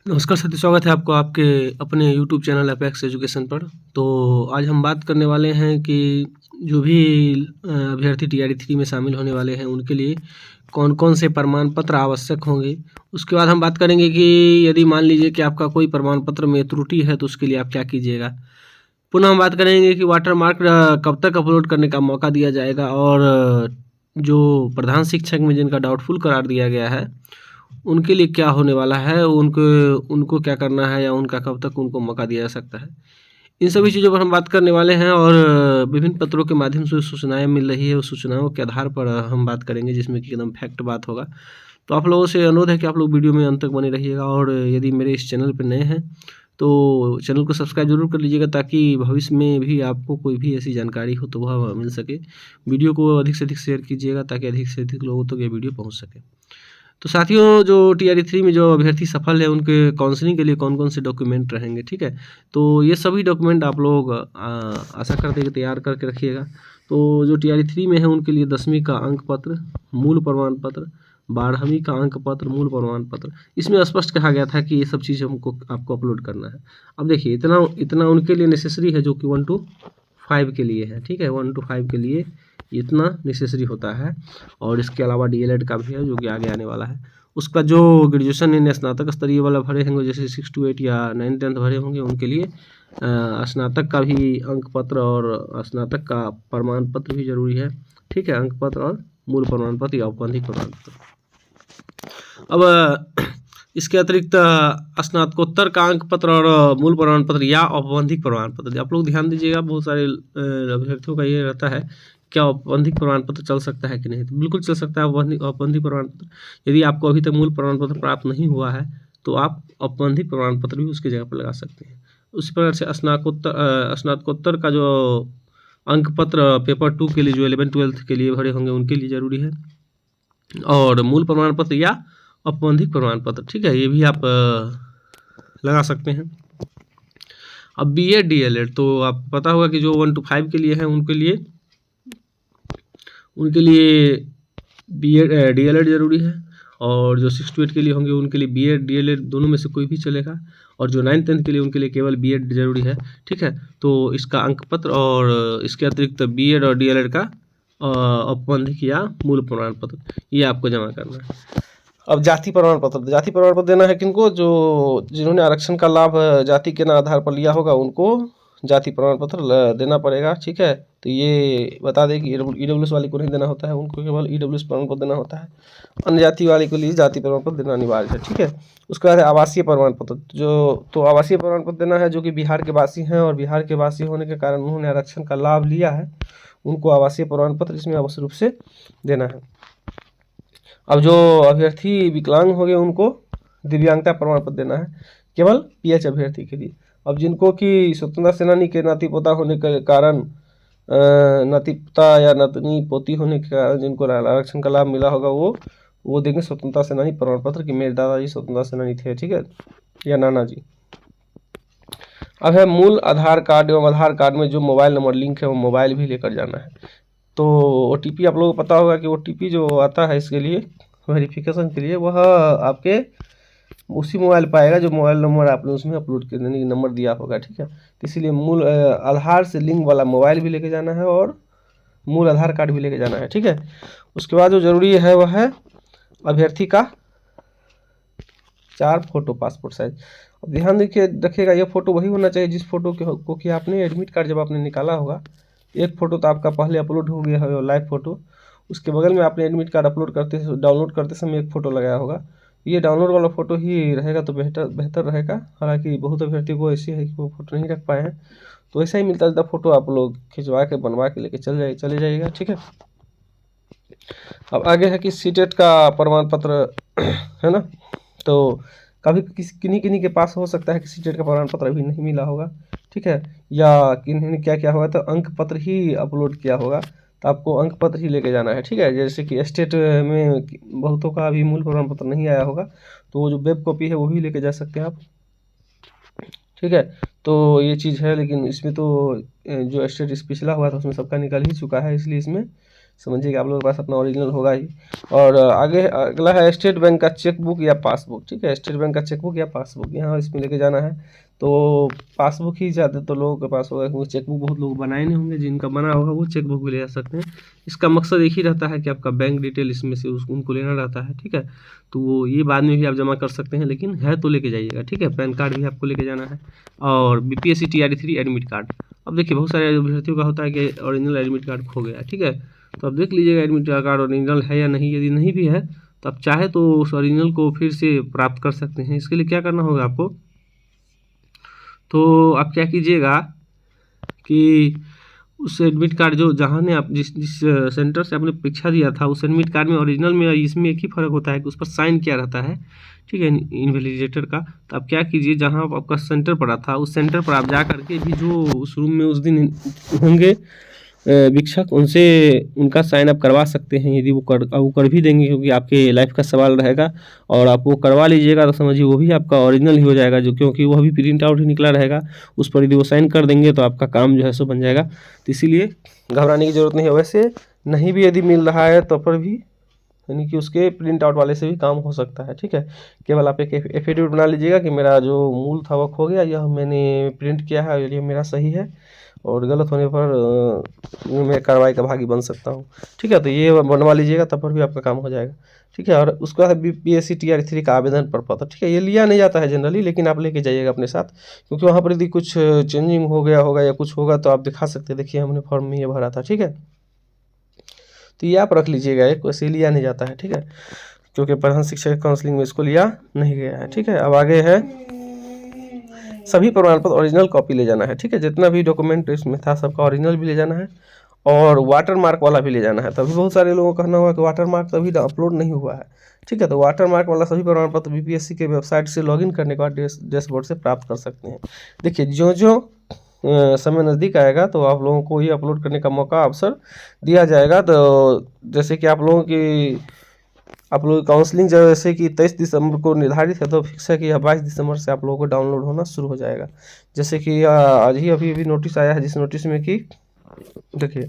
नमस्कार साथी, स्वागत है आपको आपके अपने यूट्यूब चैनल अपेक्स एजुकेशन पर। तो आज हम बात करने वाले हैं कि जो भी अभ्यर्थी टीआरई 3 में शामिल होने वाले हैं उनके लिए कौन कौन से प्रमाण पत्र आवश्यक होंगे। उसके बाद हम बात करेंगे कि यदि मान लीजिए कि आपका कोई प्रमाण पत्र में त्रुटि है तो उसके लिए आप क्या कीजिएगा। पुनः हम बात करेंगे कि वाटरमार्क कब तक अपलोड करने का मौका दिया जाएगा, और जो प्रधान शिक्षक में जिनका डाउटफुल करार दिया गया है उनके लिए क्या होने वाला है, उनको क्या करना है या उनका कब तक उनको मौका दिया जा सकता है। इन सभी चीज़ों पर हम बात करने वाले हैं और विभिन्न पत्रों के माध्यम से सूचनाएं मिल रही है, उस सूचनाओं के आधार पर हम बात करेंगे जिसमें कि एकदम फैक्ट बात होगा। तो आप लोगों से अनुरोध है कि आप लोग वीडियो में अंत तक बने रहिएगा, और यदि मेरे इस चैनल पर नए हैं तो चैनल को सब्सक्राइब जरूर कर लीजिएगा ताकि भविष्य में भी आपको कोई भी ऐसी जानकारी हो तो वह मिल सके। वीडियो को अधिक से अधिक शेयर कीजिएगा ताकि अधिक से अधिक लोगों तक ये वीडियो पहुँच सके। तो साथियों, जो टीआरई 3 में जो अभ्यर्थी सफल है उनके काउंसलिंग के लिए कौन कौन से डॉक्यूमेंट रहेंगे, ठीक है। तो ये सभी डॉक्यूमेंट आप लोग आशा करते हैं कि तैयार करके रखिएगा। तो जो टीआरई 3 में है उनके लिए 10वीं का अंक पत्र, मूल प्रमाण पत्र, 12वीं का अंक पत्र, मूल प्रमाण पत्र, इसमें स्पष्ट कहा गया था कि ये सब चीज़ आपको अपलोड करना है। अब देखिए इतना इतना उनके लिए नेसेसरी है जो कि 1 to 5 के लिए है, ठीक है। 1 to 5 के लिए इतना नेसेसरी होता है, और इसके अलावा डीएलएड का भी है जो कि आगे आने वाला है। उसका जो ग्रेजुएशन इन स्नातक स्तरीय वाला भरे होंगे, जैसे 6 to 8 या 9 10 भरे होंगे, उनके लिए स्नातक का भी अंक पत्र और स्नातक का प्रमाण पत्र भी जरूरी है, ठीक है। अंक पत्र और मूल प्रमाण पत्र या औपबंधिक प्रमाण पत्र। अब इसके अतिरिक्त स्नातकोत्तर का अंक पत्र और मूल प्रमाण पत्र या औपबंधिक प्रमाण पत्र, आप लोग ध्यान दीजिएगा, बहुत सारे अभ्यर्थियों का ये रहता है क्या औपबंधिक प्रमाण पत्र चल सकता है कि नहीं। तो बिल्कुल चल सकता है औपबंधिक प्रमाण पत्र। यदि आपको अभी तक मूल प्रमाण पत्र प्राप्त नहीं हुआ है तो आप औपबंधिक प्रमाण पत्र भी उसकी जगह पर लगा सकते हैं। उसी प्रकार से स्नातकोत्तर का जो अंक पत्र पेपर 2 के लिए जो 11 12 के लिए भरे होंगे उनके लिए ज़रूरी है, और मूल प्रमाण पत्र या औपबंधिक प्रमाण पत्र, ठीक है, ये भी आप लगा सकते हैं। अब बीएड डीएलएड तो आपको पता होगा कि जो 1 to 5 के लिए है उनके लिए बीएड डीएलएड ज़रूरी है, और जो 6 to 8 के लिए होंगे उनके लिए बीएड डीएलएड दोनों में से कोई भी चलेगा, और जो 9 10 के लिए उनके लिए केवल बीएड ज़रूरी है, ठीक है। तो इसका अंक पत्र और इसके अतिरिक्त बीएड और डीएलएड का औपबंधिक या मूल प्रमाण पत्र ये आपको जमा करना है। अब जाति प्रमाण पत्र देना है किनको, जो जिन्होंने आरक्षण का लाभ जाति के आधार पर लिया होगा उनको जाति प्रमाण पत्र देना पड़ेगा, ठीक है। तो ये बता दें कि ईडब्ल्यूएस वाले को नहीं देना होता है, उनको केवल ईडब्ल्यूएस प्रमाण पत्र देना होता है। अन्य जाति वाले के लिए जाति प्रमाण पत्र देना अनिवार्य है, ठीक है। उसके बाद आवासीय प्रमाण पत्र, तो आवासीय प्रमाण पत्र देना है जो कि बिहार के वासी हैं और बिहार के वासी होने के कारण उन्होंने आरक्षण का लाभ लिया है, उनको आवासीय प्रमाण पत्र इसमें अवश्य रूप से देना है। अब जो अभ्यर्थी विकलांग हो गए उनको दिव्यांगता प्रमाण पत्र देना है, केवल पीएच अभ्यर्थी के लिए। अब जिनको कि स्वतंत्रता सेनानी के नाती पोता होने के कारण नाती पोता या नातनी पोती होने के कारण जिनको आरक्षण का लाभ मिला होगा वो देंगे स्वतंत्रता सेनानी प्रमाण पत्र कि मेरे दादाजी स्वतंत्रता सेनानी थे, ठीक है, या नाना जी। अब है मूल आधार कार्ड एवं आधार कार्ड में जो मोबाइल नंबर लिंक है वो मोबाइल भी लेकर जाना है। तो ओटीपी आप लोगों को पता होगा कि ओटीपी जो आता है इसके लिए वेरिफिकेशन के लिए वह आपके उसी मोबाइल पर आएगा जो मोबाइल नंबर आपने उसमें अपलोड करने नंबर दिया होगा, ठीक है। तो इसीलिए मूल आधार से लिंक वाला मोबाइल भी लेके जाना है और मूल आधार कार्ड भी लेके जाना है, ठीक है। उसके बाद जो जरूरी है वह है अभ्यर्थी का 4 फोटो पासपोर्ट साइज। अब ध्यान रखिएगा ये फोटो वही होना चाहिए जिस फोटो को कि आपने एडमिट कार्ड जब आपने निकाला होगा, एक फ़ोटो तो आपका पहले अपलोड हो गया है लाइव फ़ोटो, उसके बगल में आपने एडमिट कार्ड डाउनलोड करते समय एक फ़ोटो लगाया होगा, ये डाउनलोड वाला फ़ोटो ही रहेगा तो बेहतर रहेगा। हालांकि बहुत अभ्यर्थी को ऐसी है कि वो फ़ोटो नहीं रख पाए हैं, तो ऐसा ही मिलता जुलता फ़ोटो आप लोग खिंचवा के बनवा के लेके चले जाइएगा, ठीक है। अब आगे है कि सीटेट का प्रमाण पत्र है ना, तो कभी किन्हीं के पास हो सकता है कि सीटेट का प्रमाण पत्र अभी नहीं मिला होगा, ठीक है, या किन्हीं ने क्या होगा तो अंक पत्र ही अपलोड किया होगा, तो आपको अंक पत्र ही लेके जाना है, ठीक है। जैसे कि स्टेट में बहुतों का अभी मूल प्रमाण पत्र नहीं आया होगा, तो वो जो वेब कॉपी है वो भी लेके जा सकते हैं आप, ठीक है। तो ये चीज़ है, लेकिन इसमें तो जो स्टेट पिछला हुआ था उसमें सबका निकल ही चुका है, इसलिए इसमें समझिए कि आप लोगों के पास अपना ओरिजिनल होगा ही। और आगे अगला है स्टेट बैंक का चेकबुक या पासबुक, ठीक है, स्टेट बैंक का चेकबुक या पासबुक यहाँ इसमें लेके जाना है। तो पासबुक ही ज़्यादा तो लोगों के पास होगा, क्योंकि चेकबुक बहुत लोग बनाए नहीं होंगे, जिनका बना होगा वो चेकबुक भी ले जा सकते हैं। इसका मकसद एक ही रहता है कि आपका बैंक डिटेल इसमें से उनको लेना रहता है, ठीक है। तो वो ये बाद में भी आप जमा कर सकते हैं, लेकिन है तो लेके जाइएगा, ठीक है। पैन कार्ड भी आपको लेके जाना है और बीपीएससी TRE3 एडमिट कार्ड। अब देखिए बहुत सारे अभ्यर्थियों का होता है कि ओरिजिनल एडमिट कार्ड खो गया, ठीक है। तो आप देख लीजिएगा एडमिट कार्ड ओरिजिनल है या नहीं। यदि नहीं भी है तो आप चाहे तो उस ओरिजिनल को फिर से प्राप्त कर सकते हैं। इसके लिए क्या करना होगा आपको, तो आप क्या कीजिएगा कि उस एडमिट कार्ड जो जहाँ ने आप जिस सेंटर से आपने परीक्षा दिया था, उस एडमिट कार्ड में ओरिजिनल में इसमें एक ही फ़र्क होता है कि उस पर साइन क्या रहता है, ठीक है, इन्वेलिडेटर का। तो आप क्या कीजिए, जहाँ आपका सेंटर पड़ा था उस सेंटर पर आप जा करके भी जो उस रूम में उस दिन होंगे वीक्षक, उनसे उनका साइन आप करवा सकते हैं। यदि वो कर भी देंगे, क्योंकि आपके लाइफ का सवाल रहेगा और आप वो करवा लीजिएगा तो समझिए वो भी आपका ओरिजिनल ही हो जाएगा, जो क्योंकि वो अभी प्रिंट आउट ही निकला रहेगा। उस पर यदि वो साइन कर देंगे तो आपका काम जो है सो बन जाएगा। तो इसीलिए घबराने की ज़रूरत नहीं है। वैसे नहीं भी यदि मिल रहा है तो पर भी यानी कि उसके प्रिंट आउट वाले से भी काम हो सकता है, ठीक है। केवल आप एक एफिडेविट बना लीजिएगा कि मेरा जो मूल था वो खो गया, यह मैंने प्रिंट किया है, ये मेरा सही है और गलत होने पर मैं कार्रवाई का भागी बन सकता हूँ, ठीक है। तो ये बनवा लीजिएगा, तब पर भी आपका काम हो जाएगा, ठीक है। और उसके बाद बीपीएससी TRE3 का आवेदन प्रपत्र, ठीक है। ये लिया नहीं जाता है जनरली, लेकिन आप लेके जाइएगा अपने साथ, क्योंकि वहाँ पर यदि कुछ चेंजिंग हो गया होगा या कुछ होगा तो आप दिखा सकते हैं। देखिए हमने फॉर्म में ये भरा था, ठीक है। तो ये आप रख लीजिएगा, एक वैसे लिया नहीं जाता है, ठीक है, क्योंकि प्रधान शिक्षक काउंसलिंग में इसको लिया नहीं गया है, ठीक है। अब आगे है सभी प्रमाण पत्र ओरिजिनल कॉपी ले जाना है, ठीक है। जितना भी डॉक्यूमेंट इसमें था सबका ओरिजिनल भी ले जाना है और वाटर मार्क वाला भी ले जाना है। तभी बहुत सारे लोगों का कहना हुआ कि वाटर मार्क तभी अपलोड नहीं हुआ है, ठीक है। तो वाटर मार्क वाला सभी प्रमाण पत्र बीपीएससी के वेबसाइट से लॉगिन करने के बाद डैशबोर्ड से प्राप्त कर सकते हैं। देखिए जो जो समय नज़दीक आएगा तो आप लोगों को ये अपलोड करने का मौका अवसर दिया जाएगा। तो जैसे कि आप लोगों की काउंसलिंग जैसे कि 23 दिसंबर को निर्धारित है, तो फिक्स है कि यह 22 दिसंबर से आप लोगों को डाउनलोड होना शुरू हो जाएगा। जैसे कि आज ही अभी नोटिस आया है, जिस नोटिस में कि देखिए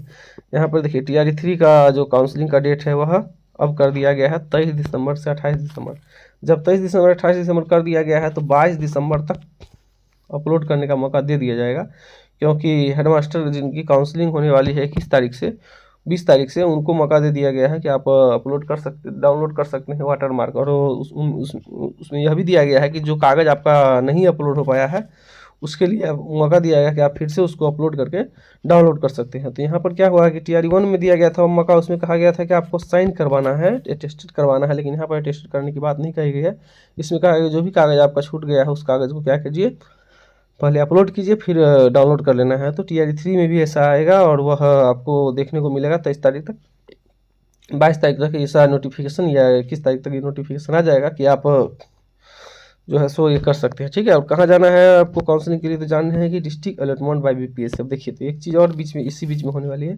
यहाँ पर देखिए TRE3 का जो काउंसलिंग का डेट है वह अब कर दिया गया है 23 दिसंबर से 28 दिसंबर। जब 23 दिसंबर 28 दिसंबर कर दिया गया है तो 22 दिसंबर तक अपलोड करने का मौका दे दिया जाएगा, क्योंकि हेडमास्टर जिनकी काउंसलिंग होने वाली है 21 तारीख से 20 तारीख से, उनको मौका दे दिया गया है कि आप डाउनलोड कर सकते हैं वाटर मार्क। और उसमें यह भी दिया गया है कि जो कागज़ आपका नहीं अपलोड हो पाया है उसके लिए मौका दिया गया कि आप फिर से उसको अपलोड करके डाउनलोड कर सकते हैं। तो यहाँ पर क्या हुआ कि TRE1 में दिया गया था मौका, उसमें कहा गया था कि आपको साइन करवाना है, अटेस्टेड करवाना है, लेकिन यहाँ पर अटेस्टेड करने की बात नहीं कही गई है। इसमें कहा गया जो भी कागज़ आपका छूट गया है उस कागज़ को क्या कीजिए, पहले अपलोड कीजिए, फिर डाउनलोड कर लेना है। तो TRE3 में भी ऐसा आएगा और वह आपको देखने को मिलेगा 23 तारीख तक, 22 तारीख तक ऐसा नोटिफिकेशन या 21 तारीख तक ये नोटिफिकेशन आ जाएगा कि आप जो है सो ये कर सकते हैं, ठीक है। और कहाँ जाना है आपको काउंसलिंग के लिए, तो जानना है कि डिस्ट्रिक्ट अलॉटमेंट बाय बीपीएससी। अब देखिए तो एक चीज़ और बीच में इसी बीच में होने वाली है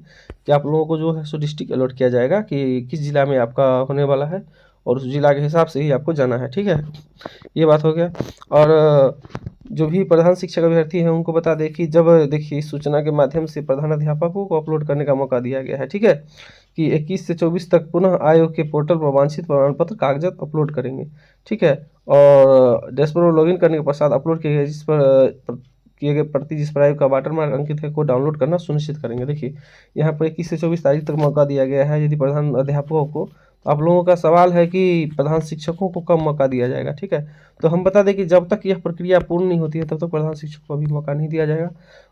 कि आप लोगों को जो है सो डिस्ट्रिक्ट अलॉट किया जाएगा कि किस जिला में आपका होने वाला है और उस जिला के हिसाब से ही आपको जाना है, ठीक है। ये बात हो गया। और जो भी प्रधान शिक्षक अभ्यर्थी हैं उनको बता दें कि जब देखिए इस सूचना के माध्यम से प्रधान अध्यापकों को अपलोड करने का मौका दिया गया है, ठीक है, कि 21 से 24 तक पुनः आयोग के पोर्टल पर वांछित प्रमाण पत्र कागजात अपलोड करेंगे, ठीक है। और डैशबोर्ड में लॉगिन करने के पश्चात अपलोड किए गए प्रति जिस पर आयोग का वाटरमार्क अंकित है को डाउनलोड करना सुनिश्चित करेंगे। देखिए यहाँ पर 21 से 24 तारीख तक मौका दिया गया है यदि प्रधान अध्यापकों को। तो आप लोगों का सवाल है कि प्रधान शिक्षकों को कब मौका दिया जाएगा, ठीक है। तो हम बता दें कि जब तक यह प्रक्रिया पूर्ण नहीं होती है तब तक प्रधान शिक्षक को अभी मौका नहीं दिया जाएगा।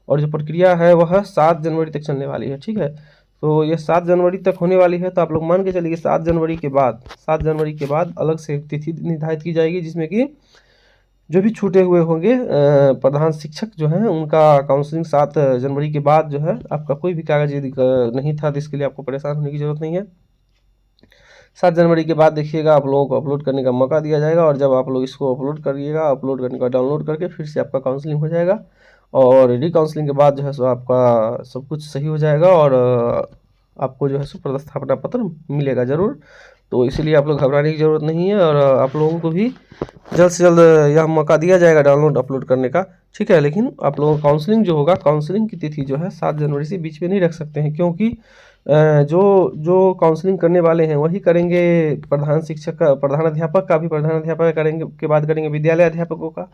और जो प्रक्रिया है वह 7 जनवरी तक चलने वाली है, ठीक है। तो ये 7 जनवरी तक होने वाली है। तो आप लोग मान के चलिए 7 जनवरी के बाद अलग से तिथि निर्धारित की जाएगी, जिसमें कि जो भी छूटे हुए होंगे प्रधान शिक्षक जो हैं उनका काउंसलिंग 7 जनवरी के बाद जो है, आपका कोई भी कागज यदि नहीं था तो इसके लिए आपको परेशान होने की ज़रूरत नहीं है। 7 जनवरी के बाद देखिएगा आप लोगों को अपलोड करने का मौका दिया जाएगा और जब आप लोग इसको अपलोड करिएगा, अपलोड करने का डाउनलोड करके फिर से आपका काउंसलिंग हो जाएगा और री काउंसलिंग के बाद जो है सो आपका सब कुछ सही हो जाएगा और आपको जो है सो पदस्थापना पत्र मिलेगा ज़रूर। तो इसीलिए आप लोग घबराने की ज़रूरत नहीं है और आप लोगों को भी जल्द से जल्द यह मौका दिया जाएगा डाउनलोड अपलोड करने का, ठीक है। लेकिन आप लोगों का काउंसलिंग जो होगा, काउंसलिंग की तिथि जो है 7 जनवरी से बीच में नहीं रख सकते हैं, क्योंकि जो जो काउंसलिंग करने वाले हैं वही करेंगे प्रधान शिक्षक का, प्रधान अध्यापक का भी प्रधान अध्यापक करेंगे, के बाद करेंगे विद्यालय अध्यापकों का,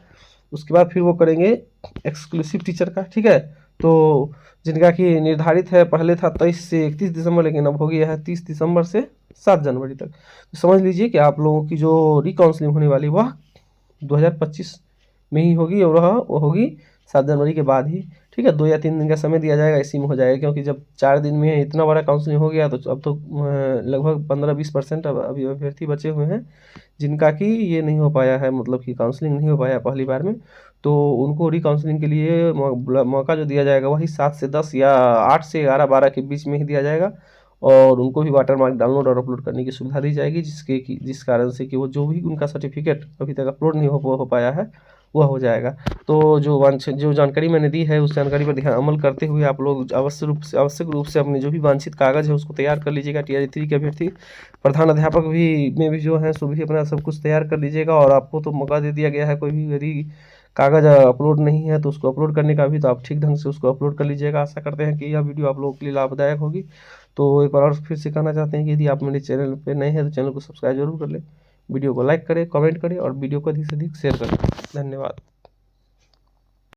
उसके बाद फिर वो करेंगे एक्सक्लूसिव टीचर का। ठीक है, तो जिनका कि निर्धारित है, पहले था 23 से 31 दिसंबर, लेकिन अब हो गया है 30 दिसंबर से 7 जनवरी तक। तो समझ लीजिए कि आप लोगों की जो रिकाउंसलिंग होने वाली वह 2025 में ही होगी, और वो होगी 7 जनवरी के बाद ही। ठीक है, 2 या 3 दिन का समय दिया जाएगा, इसी में हो जाएगा, क्योंकि जब 4 दिन में इतना बड़ा काउंसलिंग हो गया तो अब तो लगभग 15-20% अब अभी अभ्यर्थी बचे हुए हैं जिनका कि ये नहीं हो पाया है, मतलब कि काउंसलिंग नहीं हो पाया पहली बार में। तो उनको रिकाउंसलिंग के लिए मौका जो दिया जाएगा वही 7 से 10 या 8 से 11-12 के बीच में ही दिया जाएगा, और उनको भी वाटर मार्क डाउनलोड और अपलोड करने की सुविधा दी जाएगी, जिस कारण से कि वो जो भी उनका सर्टिफिकेट अभी तक अपलोड नहीं हो पाया है वह हो जाएगा। तो जो जानकारी मैंने दी है उस जानकारी पर ध्यान अमल करते हुए आप लोग आवश्यक रूप से अपने जो भी वांछित कागज़ है उसको तैयार कर लीजिएगा। टीआरई 3 के अभ्यर्थी प्रधान अध्यापक भी जो हैं सो भी अपना सब कुछ तैयार कर लीजिएगा, और आपको तो मौका दे दिया गया है, कोई भी यदि कागज़ अपलोड नहीं है तो उसको अपलोड करने का भी, तो आप ठीक ढंग से उसको अपलोड कर लीजिएगा। आशा करते हैं कि यह वीडियो आप लोगों के लिए लाभदायक होगी। तो एक बार और फिर से कहना चाहते हैं कि यदि आप मेरे चैनल पे नए हैं तो चैनल को सब्सक्राइब जरूर कर लें, वीडियो को लाइक करें, कमेंट करें और वीडियो को अधिक से अधिक शेयर करें। धन्यवाद।